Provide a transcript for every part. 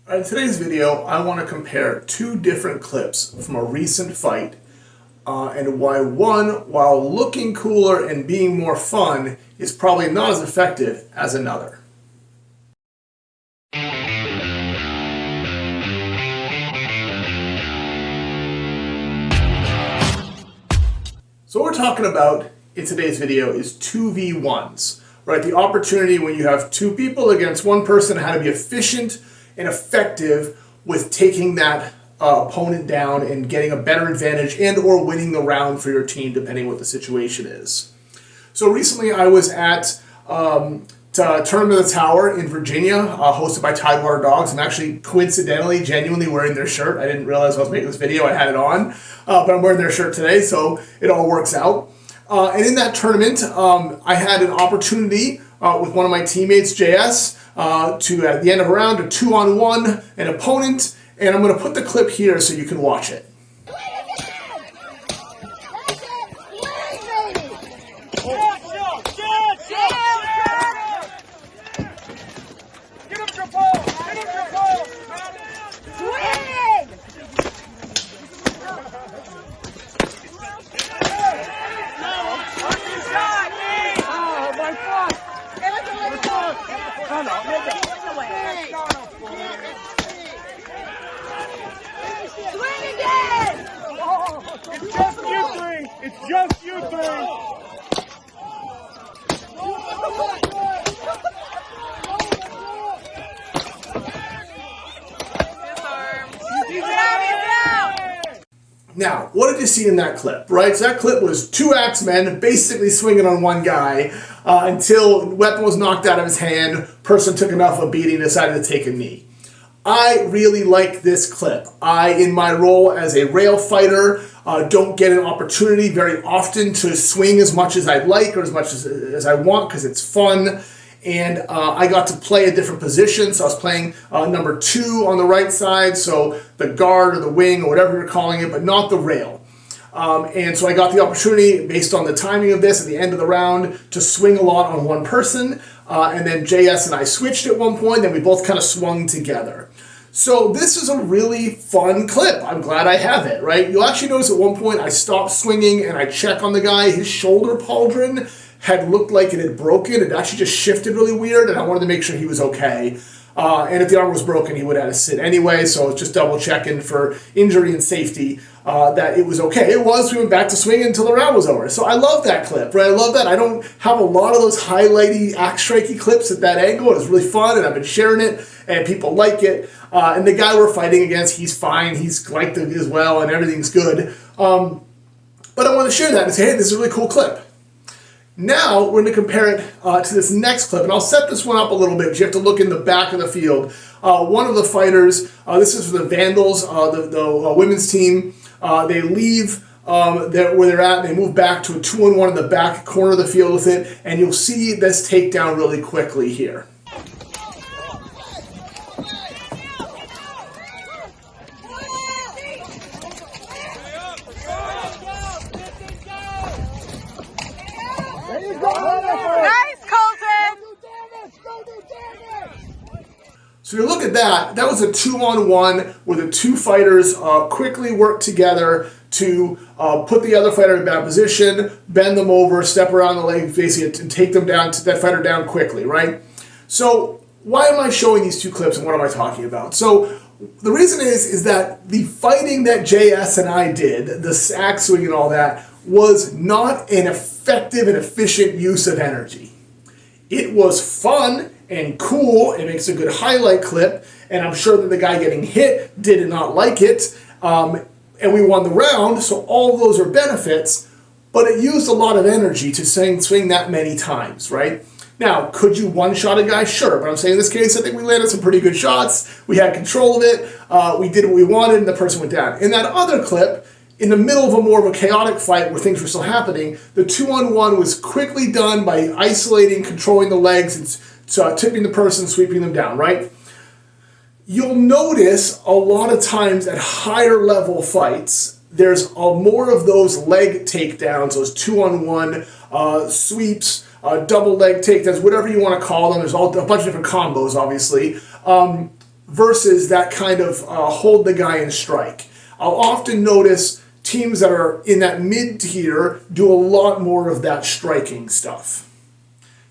In today's video, I want to compare two different clips from a recent fight and why one, while looking cooler and being more fun, is probably not as effective as another. So what we're talking about in today's video is 2v1s, right? The opportunity when you have two people against one person, how to be efficient and effective with taking that opponent down and getting a better advantage and or winning the round for your team, depending what the situation is. So recently I was at Tournament of the Tower in Virginia, hosted by Tidewater Dogs. I'm actually coincidentally, genuinely wearing their shirt. I didn't realize I was making this video. I had it on, but I'm wearing their shirt today, so it all works out. And in that tournament, I had an opportunity with one of my teammates, JS, to, at the end of a round, a 2-on-1 an opponent, and I'm going to put the clip here so you can watch it. It's just you three! It's just you three! Now, what did you see in that clip, right? So that clip was two axemen basically swinging on one guy until the weapon was knocked out of his hand, person took enough of a beating, decided to take a knee. I really like this clip. I, in my role as a rail fighter, don't get an opportunity very often to swing as much as I'd like or as much as I want because it's fun. And I got to play a different position, so I was playing number 2 on the right side, so the guard or the wing or whatever you're calling it, but not the rail. And so I got the opportunity, based on the timing of this at the end of the round, to swing a lot on one person. And then JS and I switched at one point, then we both kind of swung together. So this is a really fun clip. I'm glad I have it, right? You'll actually notice at one point I stopped swinging and I check on the guy. His shoulder pauldron had looked like it had broken. It actually just shifted really weird, and I wanted to make sure he was okay. And if the arm was broken, he would have had to sit anyway, so I was just double checking for injury and safety that it was okay. It was. We went back to swinging until the round was over. So I love that clip, right? I love that. I don't have a lot of those highlighty, axe-strikey clips at that angle. It was really fun, and I've been sharing it, and people like it. And the guy we're fighting against, he's fine. He's liked it as well, and everything's good. But I want to share that and say, hey, this is a really cool clip. Now we're going to compare it to this next clip, and I'll set this one up a little bit, but you have to look in the back of the field. One of the fighters, this is for the Vandals, the women's team, they leave where they're at, and they move back to a 2-on-1 in the back corner of the field with it, and you'll see this takedown really quickly here. Nice, Colton! So you look at that, that was a 2-on-1 where the two fighters quickly worked together to put the other fighter in bad position, bend them over, step around the leg, basically, and take them down, that fighter down quickly, right? So why am I showing these two clips and what am I talking about? So the reason is that the fighting that JS and I did, the axe swing and all that, was not an effective and efficient use of energy. It was fun and cool. It makes a good highlight clip, and I'm sure that the guy getting hit did not like it, and we won the round, so all of those are benefits, but it used a lot of energy to swing that many times, right? Now, could you one-shot a guy? Sure, but I'm saying in this case, I think we landed some pretty good shots, we had control of it, we did what we wanted, and the person went down. In that other clip, in the middle of more of a chaotic fight where things were still happening, the 2-on-1 was quickly done by isolating, controlling the legs, and tipping the person, sweeping them down, right? You'll notice a lot of times at higher level fights, there's more of those leg takedowns, those 2-on-1 sweeps, double leg takedowns, whatever you want to call them. There's a bunch of different combos, obviously. versus that kind of hold the guy and strike. I'll often notice teams that are in that mid-tier do a lot more of that striking stuff.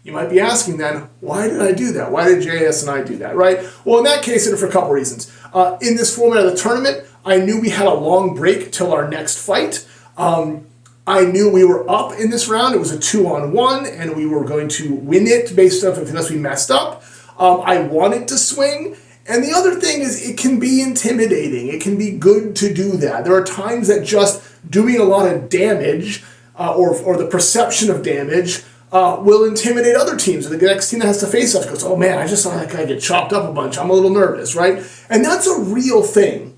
You might be asking then, why did I do that? Why did JS and I do that, right? Well, in that case, for a couple reasons. In this format of the tournament, I knew we had a long break till our next fight. I knew we were up in this round. It was a 2-on-1, and we were going to win it based off unless we messed up. I wanted to swing. And the other thing is it can be intimidating. It can be good to do that. There are times that just doing a lot of damage or the perception of damage will intimidate other teams. The next team that has to face us goes, oh man, I just saw that guy get chopped up a bunch. I'm a little nervous, right? And that's a real thing.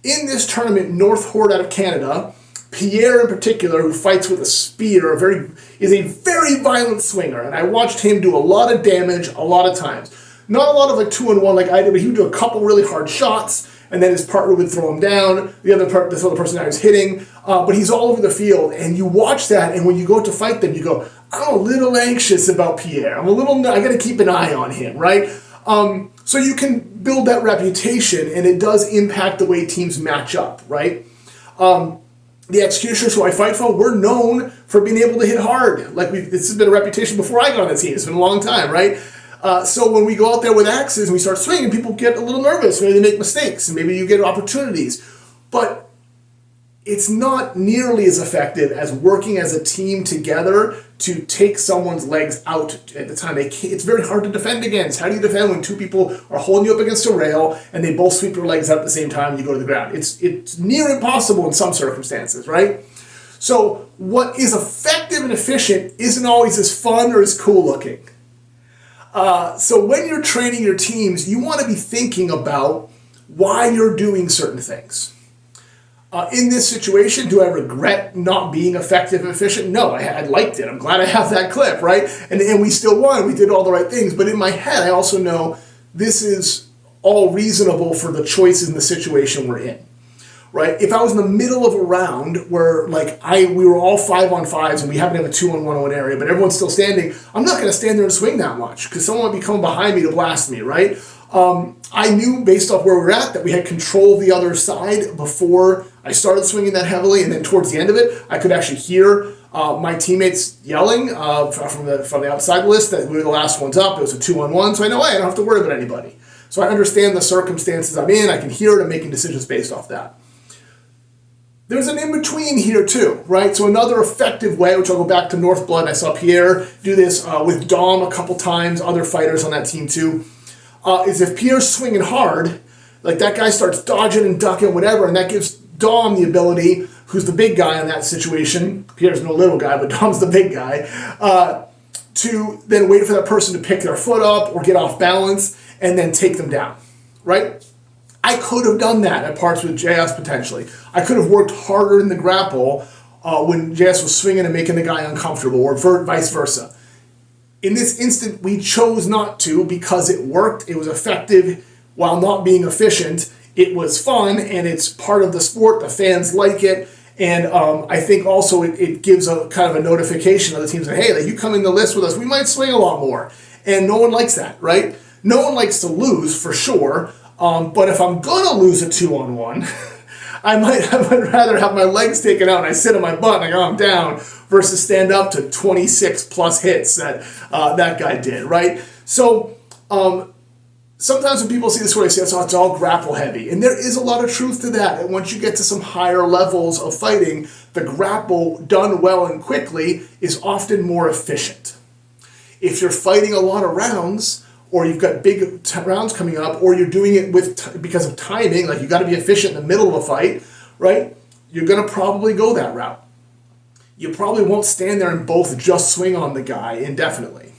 In this tournament, North Horde out of Canada, Pierre in particular, who fights with a spear, is a very violent swinger. And I watched him do a lot of damage a lot of times. Not a lot of like 2-on-1 like I did, but he would do a couple really hard shots, and then his partner would throw him down. The other person that was hitting, but he's all over the field. And you watch that, and when you go to fight them, you go, I'm a little anxious about Pierre. I got to keep an eye on him, right? So you can build that reputation, and it does impact the way teams match up, right? The executioners who I fight for, we're known for being able to hit hard. This has been a reputation before I got on the team. It's been a long time, right? So when we go out there with axes and we start swinging, people get a little nervous. Maybe they make mistakes, and maybe you get opportunities. But it's not nearly as effective as working as a team together to take someone's legs out at the time. It's very hard to defend against. How do you defend when two people are holding you up against a rail and they both sweep their legs out at the same time and you go to the ground? It's near impossible in some circumstances, right? So what is effective and efficient isn't always as fun or as cool looking. So when you're training your teams, you want to be thinking about why you're doing certain things. In this situation, do I regret not being effective and efficient? No, I liked it. I'm glad I have that clip, right? And we still won. We did all the right things. But in my head, I also know this is all reasonable for the choices in the situation we're in, right? If I was in the middle of a round where we were all 5-on-5s and we happen to have a 2-on-1 area, but everyone's still standing, I'm not going to stand there and swing that much because someone might be coming behind me to blast me, right? I knew based off where we were at that we had control of the other side before I started swinging that heavily, and then towards the end of it, I could actually hear my teammates yelling from the outside list that we were the last ones up. It was a 2-on-1, so I know I don't have to worry about anybody. So I understand the circumstances I'm in. I can hear it. I'm making decisions based off that. There's an in-between here too, right? So another effective way, which I'll go back to Northblood, I saw Pierre do this with Dom a couple times, other fighters on that team too, is if Pierre's swinging hard, like that guy starts dodging and ducking, whatever, and that gives Dom the ability, who's the big guy in that situation, Pierre's no little guy, but Dom's the big guy, to then wait for that person to pick their foot up or get off balance and then take them down, right? I could have done that at parts with JS potentially. I could have worked harder in the grapple when JS was swinging and making the guy uncomfortable, or vice versa. In this instant, we chose not to because it worked. It was effective while not being efficient. It was fun, and it's part of the sport. The fans like it. And I think also it gives a kind of a notification of the teams that, hey, like, you come in the list with us, we might swing a lot more. And no one likes that, right? No one likes to lose, for sure. But if I'm going to lose a 2-on-1, I might rather have my legs taken out and I sit on my butt and I go, I'm down, versus stand up to 26 plus hits that that guy did, right? So sometimes when people see this, what I say, it's all grapple heavy. And there is a lot of truth to that. And once you get to some higher levels of fighting, the grapple done well and quickly is often more efficient. If you're fighting a lot of rounds, or you've got big rounds coming up, or you're doing it because of timing, like you got to be efficient in the middle of a fight, right? You're going to probably go that route. You probably won't stand there and both just swing on the guy indefinitely.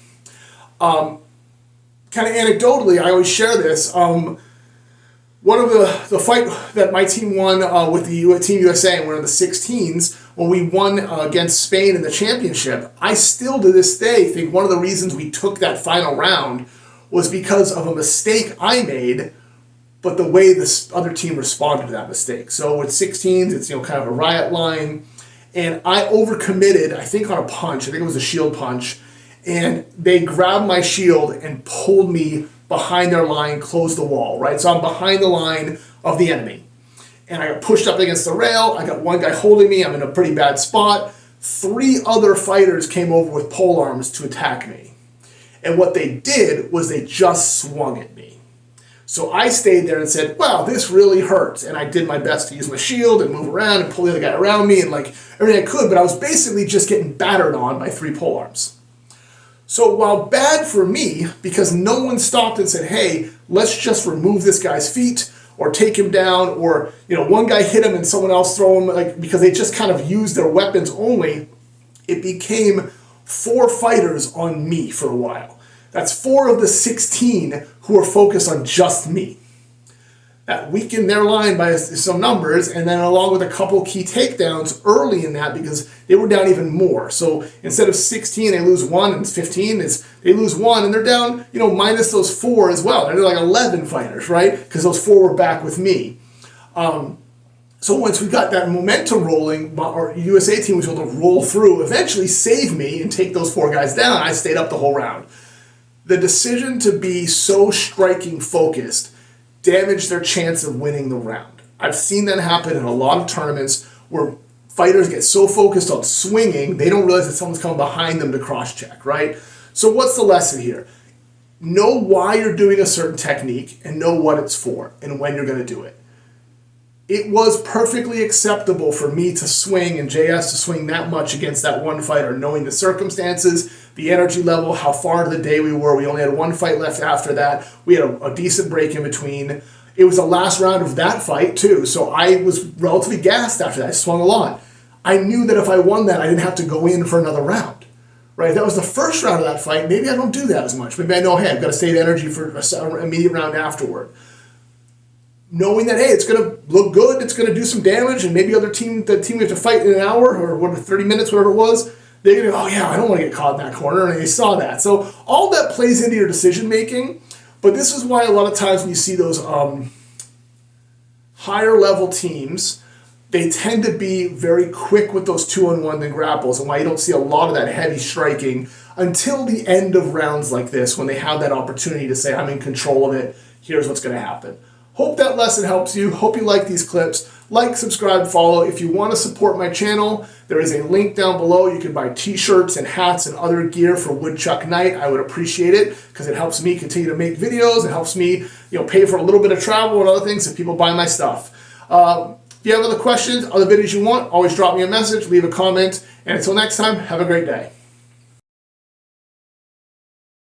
Kind of anecdotally, I always share this. One of the fight that my team won with the Team USA, and we're in the 16s, when we won against Spain in the championship, I still to this day think one of the reasons we took that final round was because of a mistake I made, but the way this other team responded to that mistake. So with 16s, it's kind of a riot line, and I overcommitted, I think on a punch, I think it was a shield punch, and they grabbed my shield and pulled me behind their line, close the wall, right? So I'm behind the line of the enemy. And I got pushed up against the rail. I got one guy holding me. I'm in a pretty bad spot. 3 other fighters came over with pole arms to attack me. And what they did was they just swung at me. So I stayed there and said, wow, this really hurts. And I did my best to use my shield and move around and pull the other guy around me and like everything I could, but I was basically just getting battered on by 3 pole arms. So while bad for me, because no one stopped and said, hey, let's just remove this guy's feet or take him down, or, you know, one guy hit him and someone else throw him, like, because they just kind of used their weapons only, it became 4 fighters on me for a while. That's 4 of the 16 who are focused on just me. That weakened their line by some numbers, and then along with a couple key takedowns early in that because they were down even more. So instead of 16, they lose 1, and 15 is they lose 1, and they're down, you know, minus those 4 as well. They're like 11 fighters, right? Because those 4 were back with me. So once we got that momentum rolling, our USA team was able to roll through, eventually save me and take those 4 guys down. I stayed up the whole round. The decision to be so striking focused damaged their chance of winning the round. I've seen that happen in a lot of tournaments where fighters get so focused on swinging, they don't realize that someone's coming behind them to cross-check, right? So what's the lesson here? Know why you're doing a certain technique and know what it's for and when you're going to do it. It was perfectly acceptable for me to swing and JS to swing that much against that one fighter, knowing the circumstances, the energy level, how far into the day we were. We only had 1 fight left after that. We had a decent break in between. It was the last round of that fight too, so I was relatively gassed after that. I swung a lot. I knew that if I won that, I didn't have to go in for another round. Right? That was the first round of that fight. Maybe I don't do that as much. Maybe I know, hey, I've got to save energy for an immediate round afterward. Knowing that, hey, it's going to look good, it's going to do some damage, and maybe the team we have to fight in an hour or 30 minutes, whatever it was, they're going to go, oh yeah, I don't want to get caught in that corner, and they saw that. So all that plays into your decision making, but this is why a lot of times when you see those higher level teams, they tend to be very quick with those 2-on-1 and grapples, and why you don't see a lot of that heavy striking until the end of rounds like this, when they have that opportunity to say, I'm in control of it, here's what's going to happen. Hope that lesson helps you. Hope you like these clips. Like, subscribe, follow. If you want to support my channel, there is a link down below. You can buy t-shirts and hats and other gear for Woodchuck Night. I would appreciate it because it helps me continue to make videos. It helps me, pay for a little bit of travel and other things if people buy my stuff. If you have other questions, other videos you want, always drop me a message, leave a comment, and until next time, have a great day.